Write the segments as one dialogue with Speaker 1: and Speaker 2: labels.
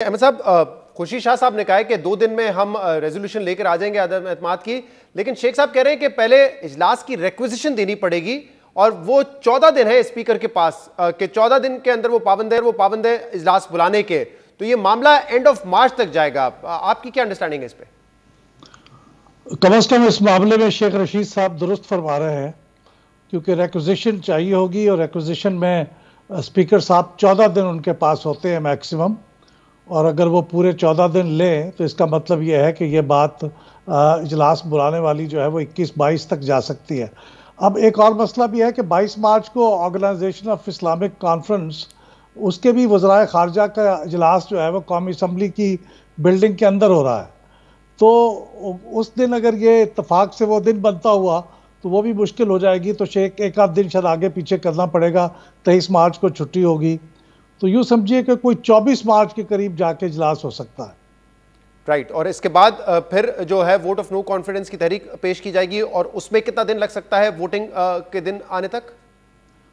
Speaker 1: अहमद साहब, खुर्शीद शाह साहब ने कहा है कि 2 दिन में हम रेजोल्यूशन लेकर आ जाएंगे अदम एतमाद की, लेकिन शेख साहब कह रहे हैं कि पहले इजलास की रिक्विजिशन देनी पड़ेगी और वो 14 दिन है स्पीकर के पास कि 14 दिन के अंदर वो पाबंद है इजलास बुलाने के। तो ये मामला एंड ऑफ मार्च तक जाएगा। आपकी क्या अंडरस्टैंडिंग है इस पे?
Speaker 2: कम से कम इस मामले में शेख रशीद साहब दुरुस्त फरमा रहे हैं, क्योंकि रिक्विजिशन चाहिए होगी और रिक्विजिशन में स्पीकर साहब 14 दिन उनके पास होते हैं मैक्सिमम, और अगर वो पूरे 14 दिन लें तो इसका मतलब ये है कि ये बात इजलास बुलाने वाली जो है वो 21-22 तक जा सकती है। अब एक और मसला भी है कि 22 मार्च को ऑर्गेनाइजेशन ऑफ इस्लामिक कॉन्फ्रेंस, उसके भी वज़राए ख़ारजा का इजलास जो है वो कौमी असम्बली की बिल्डिंग के अंदर हो रहा है। तो उस दिन अगर ये इत्तफाक से वो दिन बनता हुआ तो वो भी मुश्किल हो जाएगी, तो शेख एक आध दिन शायद आगे पीछे करना पड़ेगा। 23 मार्च को छुट्टी होगी, तो यूँ समझिए कि कोई 24 मार्च के करीब जाके इजलास हो सकता है।
Speaker 1: राइट। और इसके बाद फिर जो है वोट ऑफ नो कॉन्फिडेंस की तहरीक पेश की जाएगी, और उसमें कितना दिन लग सकता है वोटिंग के दिन आने तक?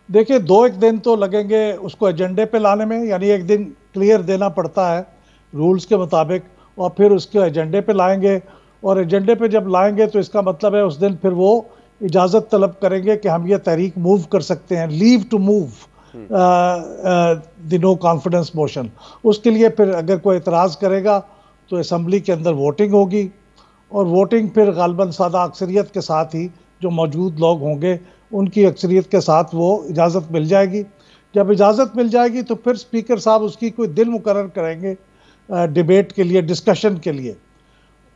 Speaker 2: देखिए, 2-1 दिन तो लगेंगे उसको एजेंडे पे लाने में, यानी एक दिन क्लियर देना पड़ता है रूल्स के मुताबिक, और फिर उसके एजेंडे पे लाएंगे। और एजेंडे पे जब लाएंगे तो इसका मतलब है उस दिन फिर वो इजाज़त तलब करेंगे कि हम ये तहरीक मूव कर सकते हैं, leave to move the no confidence motion. उसके लिए फिर अगर कोई एतराज़ करेगा तो असम्बली के अंदर वोटिंग होगी, और वोटिंग फिर गालबन सादा अक्सरियत के साथ ही जो मौजूद लोग होंगे उनकी अक्सरियत के साथ वो इजाज़त मिल जाएगी। जब इजाज़त मिल जाएगी तो फिर स्पीकर साहब उसकी कोई दिन मुकर्रर करेंगे डिबेट के लिए, डिस्कशन के लिए।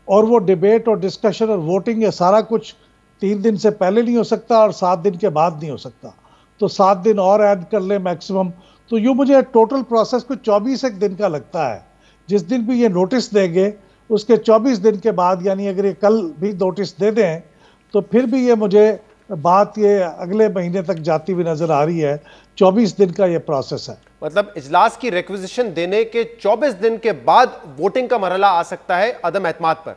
Speaker 2: और वो डिबेट और डिस्कशन और वोटिंग ये सारा कुछ 3 दिन से पहले नहीं हो सकता और 7 दिन के बाद नहीं हो सकता। तो 7 दिन और ऐड कर ले मैक्सिमम, तो यूँ मुझे टोटल प्रोसेस को 24 एक दिन का लगता है। जिस दिन भी ये नोटिस देंगे उसके 24 दिन के बाद, यानी अगर ये कल भी नोटिस दे दें तो फिर भी ये मुझे बात ये अगले महीने तक जाती हुई नज़र आ रही है। 24 दिन का ये प्रोसेस है।
Speaker 1: मतलब इजलास की रिक्विजिशन देने के 24 दिन के बाद वोटिंग का मरहला आ सकता है अदम एतमाद पर?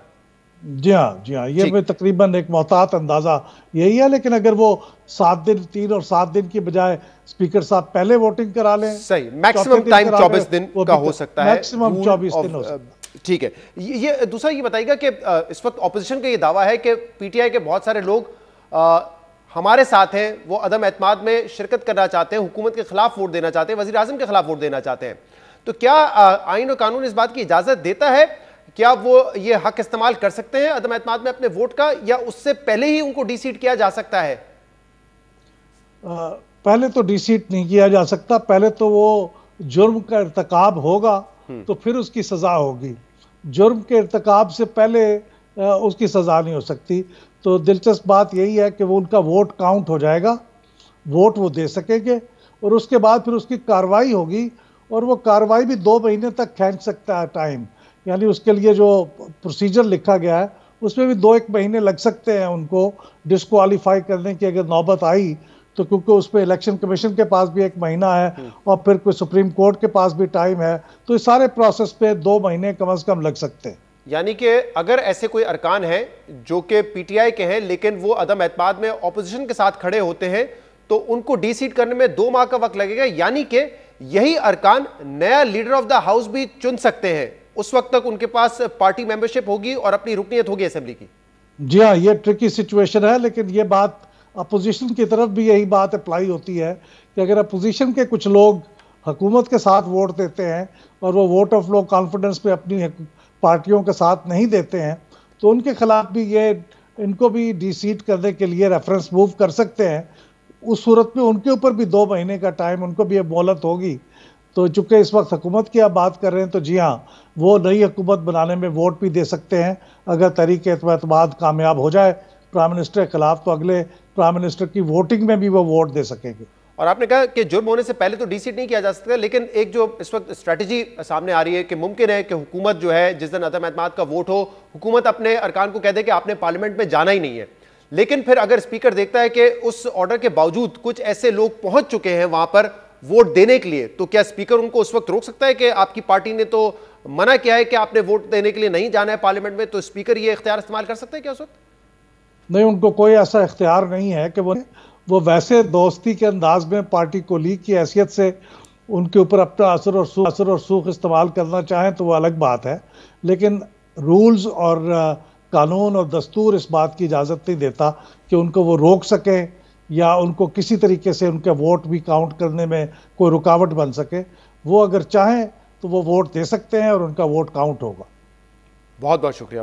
Speaker 2: जी हाँ, ये तकरीबन एक मोहतात अंदाज़ा यही है। लेकिन अगर वो 7 दिन, 3 और 7 दिन की बजाय स्पीकर साहब पहले वोटिंग करा लें,
Speaker 1: सही, मैक्सिमम टाइम 24 दिन का हो सकता है,
Speaker 2: मैक्सिमम 24 दिन हो सकता है।
Speaker 1: ठीक है। ये दूसरा ये बताइएगा कि इस वक्त ऑपोजिशन का ये दावा है कि पीटीआई के बहुत सारे लोग हमारे साथ हैं, वो अदम एतमाद में शिरकत करना चाहते हैं, हुकूमत के खिलाफ वोट देना चाहते हैं, वज़ीर आज़म के खिलाफ वोट देना चाहते हैं। तो क्या आईन और कानून इस बात की इजाज़त देता है? क्या वो ये हक इस्तेमाल कर सकते हैं अदम एतमाद में अपने वोट का, या उससे पहले ही उनको डीसीट किया जा सकता है?
Speaker 2: पहले तो डीसीट नहीं किया जा सकता। पहले तो वो जुर्म का इर्तकाब होगा तो फिर उसकी सज़ा होगी। जुर्म के इर्तकाब से पहले उसकी सज़ा नहीं हो सकती। तो दिलचस्प बात यही है कि वो उनका वोट काउंट हो जाएगा, वोट वो दे सकेंगे, और उसके बाद फिर उसकी कार्रवाई होगी, और वो कार्रवाई भी 2 महीने तक खींच सकता है टाइम। यानी उसके लिए जो प्रोसीजर लिखा गया है उसमें भी 2-1 महीने लग सकते हैं उनको डिस्क्वालीफाई करने की अगर नौबत आई तो, क्योंकि उस पर इलेक्शन कमीशन के पास भी 1 महीना है और फिर कोई सुप्रीम कोर्ट के पास भी टाइम है। तो इस सारे प्रोसेस पे 2 महीने कम से कम लग सकते हैं।
Speaker 1: यानी कि अगर ऐसे कोई अरकान हैं जो कि पीटीआई के हैं लेकिन वो अदम एतमाद में ऑपोजिशन के साथ खड़े होते हैं तो उनको डीसीट करने में 2 माह का वक्त लगेगा। यानी कि यही अरकान नया लीडर ऑफ द हाउस भी चुन सकते हैं। उस वक्त तक उनके पास पार्टी मेंबरशिप होगी और अपनी रुकनीत होगी असेंबली की।
Speaker 2: जी हाँ, ये ट्रिकी सिचुएशन है, लेकिन ये बात अपोजिशन की तरफ भी यही बात अप्लाई होती है कि अगर अपोजिशन के कुछ लोग हुकूमत के साथ वोट देते हैं और वो वोट ऑफ नो कॉन्फिडेंस पे अपनी पार्टियों के साथ नहीं देते हैं तो उनके खिलाफ भी ये इनको भी डीसीट करने के लिए रेफरेंस मूव कर सकते हैं। उस सूरत में उनके ऊपर भी 2 महीने का टाइम, उनको भी मोहलत होगी। तो चूँकि इस वक्त हुकूमत की आप बात कर रहे हैं तो जी हाँ, वो नई हुकूमत बनाने में वोट भी दे सकते हैं। अगर तहरीक एतमाद कामयाब हो जाए प्राइम मिनिस्टर के खिलाफ तो अगले प्राइम मिनिस्टर की वोटिंग में भी वो वोट दे सकेंगे।
Speaker 1: और आपने कहा कि जुर्म होने से पहले तो डीसीट नहीं किया जा सकता, लेकिन एक जो इस वक्त स्ट्रैटेजी सामने आ रही है कि मुमकिन है कि हुकूमत जो है जिस दिन अदम एतमाद का वोट हो, हुकूमत अपने अरकान को कह दे कि आपने पार्लियामेंट में जाना ही नहीं है। लेकिन फिर अगर स्पीकर देखता है कि उस ऑर्डर के बावजूद कुछ ऐसे लोग पहुंच चुके हैं वहां पर वोट देने के लिए, तो क्या स्पीकर उनको उस वक्त रोक सकता है कि आपकी पार्टी ने तो मना किया है कि आपने वोट देने के लिए नहीं जाना है पार्लियामेंट में, तो स्पीकर ये इख्तियार इस्तेमाल कर सकता है क्या उस वक्त?
Speaker 2: नहीं, उनको कोई ऐसा इख्तियार नहीं है कि वो वैसे दोस्ती के अंदाज में पार्टी को लीग की हैसियत से उनके ऊपर अपना असर और सूख इस्तेमाल करना चाहें तो वो अलग बात है, लेकिन रूल्स और कानून और दस्तूर इस बात की इजाज़त नहीं देता कि उनको वो रोक सके या उनको किसी तरीके से उनके वोट भी काउंट करने में कोई रुकावट बन सके। वो अगर चाहें तो वो वोट दे सकते हैं और उनका वोट काउंट होगा।
Speaker 1: बहुत बहुत शुक्रिया।